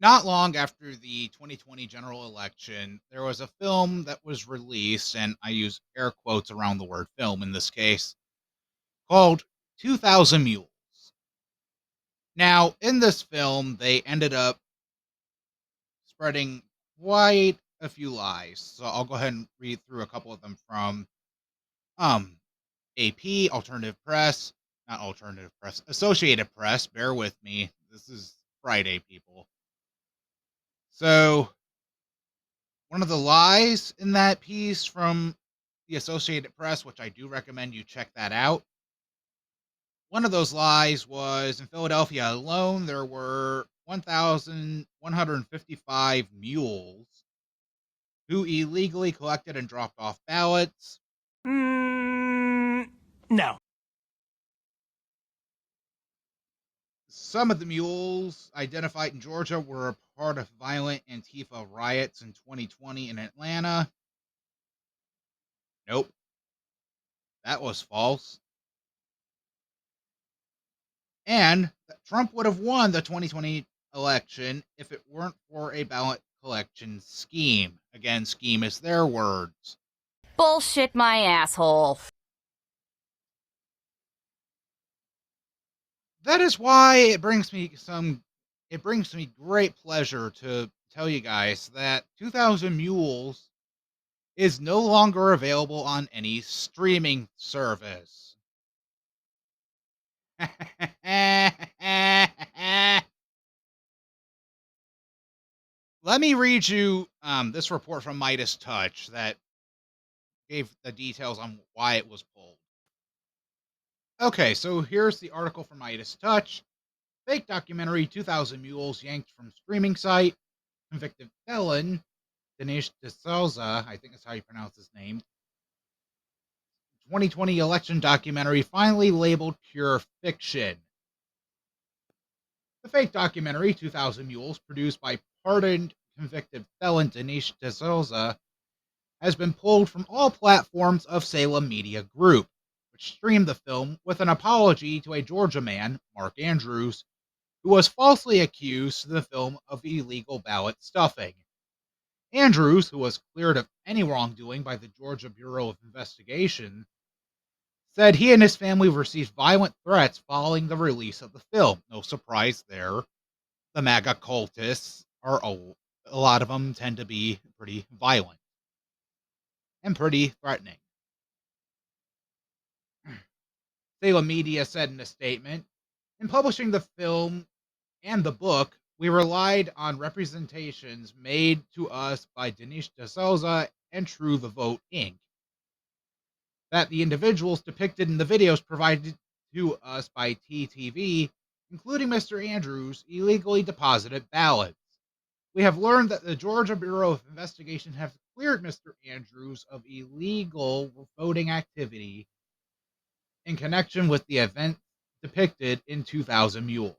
Not long after the 2020 general election, there was a film that was released, and I use air quotes around the word film in this case, called 2000 Mules. Now, in this film, they ended up spreading quite a few lies. So I'll go ahead and read through a couple of them from um, AP, Alternative Press, not Alternative Press, Associated Press. Bear with me. This is Friday, people. So one of the lies in that piece from the Associated Press, which I do recommend you check that out. One of those lies was in Philadelphia alone, there were 1,155 mules who illegally collected and dropped off ballots. No. Some of the mules identified in Georgia were a part of violent Antifa riots in 2020 in Atlanta. Nope, that was false. And Trump would have won the 2020 election if it weren't for a ballot collection scheme. Again, scheme is their words. Bullshit my asshole. That is why it brings me great pleasure to tell you guys that 2000 Mules is no longer available on any streaming service. Let me read you this report from Midas Touch that gave the details on why it was pulled. Okay, so here's the article from Midas Touch. Fake documentary 2000 Mules yanked from streaming site. Convicted felon Dinesh D'Souza, I think that's how you pronounce his name. 2020 election documentary finally labeled pure fiction. The fake documentary 2000 Mules, produced by pardoned convicted felon Dinesh D'Souza, has been pulled from all platforms of Salem Media Group, which streamed the film with an apology to a Georgia man, Mark Andrews, who was falsely accused in the film of illegal ballot stuffing. Andrews, who was cleared of any wrongdoing by the Georgia Bureau of Investigation, said he and his family received violent threats following the release of the film. No surprise there. The MAGA cultists are a lot of them tend to be pretty violent and pretty threatening. Salem Media said in a statement, in publishing the film and the book, we relied on representations made to us by Dinesh D'Souza and True the Vote Inc. That the individuals depicted in the videos provided to us by TTV, including Mr. Andrews, illegally deposited ballots. We have learned that the Georgia Bureau of Investigation have cleared Mr. Andrews of illegal voting activity in connection with the event depicted in 2000 Mules.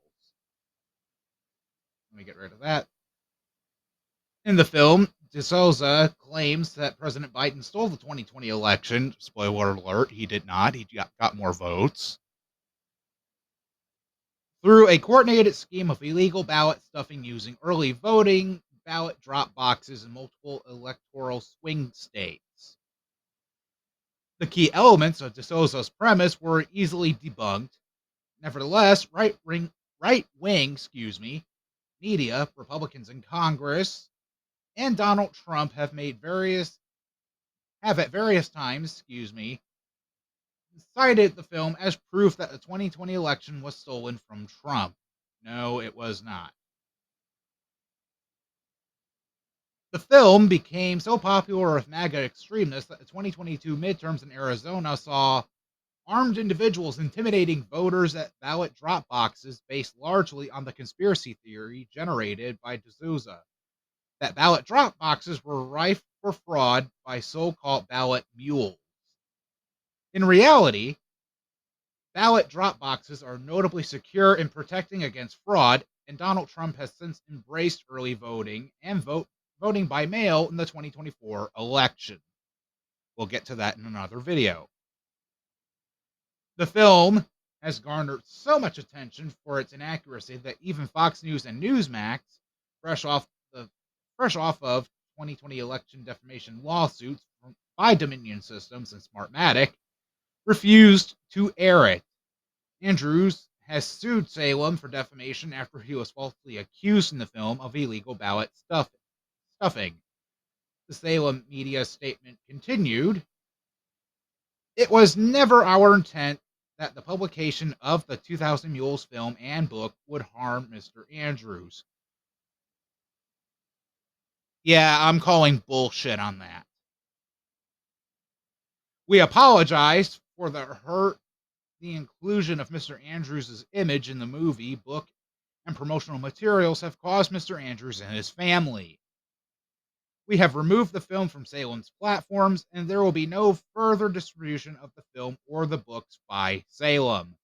Let me get rid of that. In the film, D'Souza claims that President Biden stole the 2020 election. Spoiler alert, he did not. He got more votes. Through a coordinated scheme of illegal ballot stuffing using early voting, ballot drop boxes in multiple electoral swing states. The key elements of D'Souza's premise were easily debunked. Nevertheless, right-wing media, Republicans in Congress, and Donald Trump have at various times, cited the film as proof that the 2020 election was stolen from Trump. No, it was not. The film became so popular with MAGA extremists that the 2022 midterms in Arizona saw armed individuals intimidating voters at ballot drop boxes based largely on the conspiracy theory generated by D'Souza that ballot drop boxes were rife for fraud by so-called ballot mules. In reality, ballot drop boxes are notably secure in protecting against fraud, and Donald Trump has since embraced early voting and voting by mail in the 2024 election. We'll get to that in another video. The film has garnered so much attention for its inaccuracy that even Fox News and Newsmax, fresh off the fresh off of 2020 election defamation lawsuits by Dominion Systems and Smartmatic, refused to air it. Andrews has sued Salem for defamation after he was falsely accused in the film of illegal ballot stuffing. The Salem media statement continued, "It was never our intent that the publication of the 2000 Mules film and book would harm Mr. Andrews." Yeah, I'm calling bullshit on that. "We apologize for the hurt the inclusion of Mr. Andrews' image in the movie, book, and promotional materials have caused Mr. Andrews and his family. We have removed the film from Salem's platforms, and there will be no further distribution of the film or the books by Salem."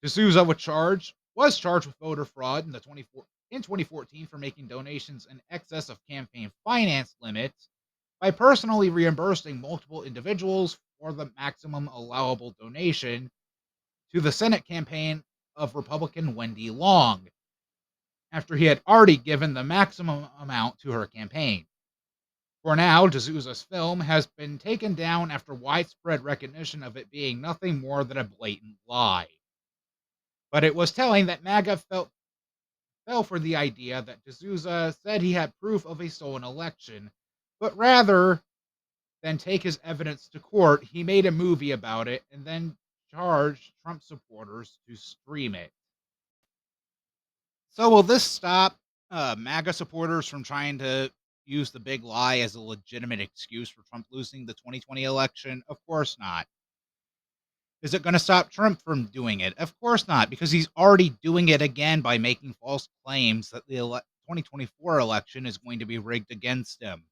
D'Souza was charged with voter fraud in 2014 for making donations in excess of campaign finance limits by personally reimbursing multiple individuals for the maximum allowable donation to the Senate campaign of Republican Wendy Long, after he had already given the maximum amount to her campaign. For now, D'Souza's film has been taken down after widespread recognition of it being nothing more than a blatant lie. But it was telling that MAGA fell for the idea that D'Souza said he had proof of a stolen election, but rather than take his evidence to court, he made a movie about it and then charged Trump supporters to stream it. So will this stop MAGA supporters from trying to use the big lie as a legitimate excuse for Trump losing the 2020 election? Of course not. Is it going to stop Trump from doing it? Of course not, because he's already doing it again by making false claims that the 2024 election is going to be rigged against him.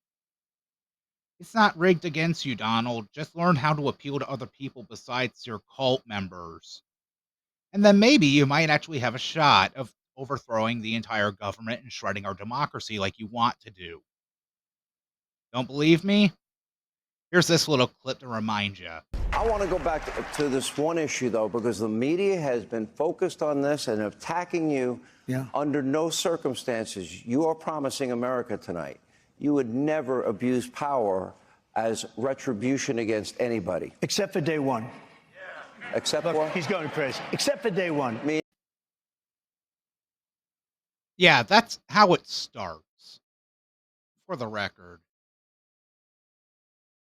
It's not rigged against you, Donald. Just learn how to appeal to other people besides your cult members. And then maybe you might actually have a shot of overthrowing the entire government and shredding our democracy like you want to do. Don't believe me? Here's this little clip to remind you. I want to go back to this one issue, though, because the media has been focused on this and attacking you. Yeah. Under no circumstances, you are promising America tonight you would never abuse power as retribution against anybody. Except for day one. Except Look, what? he's going crazy. Except for day one. Yeah, that's how it starts, for the record.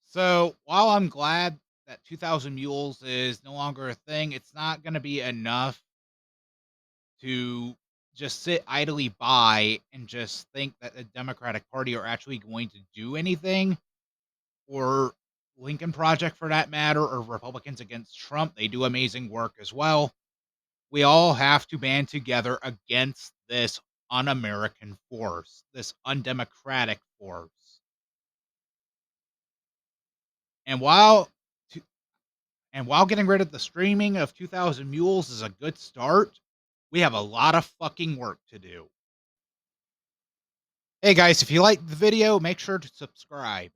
So while I'm glad that 2000 Mules is no longer a thing, it's not going to be enough to just sit idly by and just think that the Democratic Party are actually going to do anything, or Lincoln Project for that matter, or Republicans Against Trump. They do amazing work as well. We all have to band together against this un-American force, this undemocratic force. And while getting rid of the streaming of 2000 Mules is a good start, we have a lot of fucking work to do. Hey guys, if you liked the video, make sure to subscribe.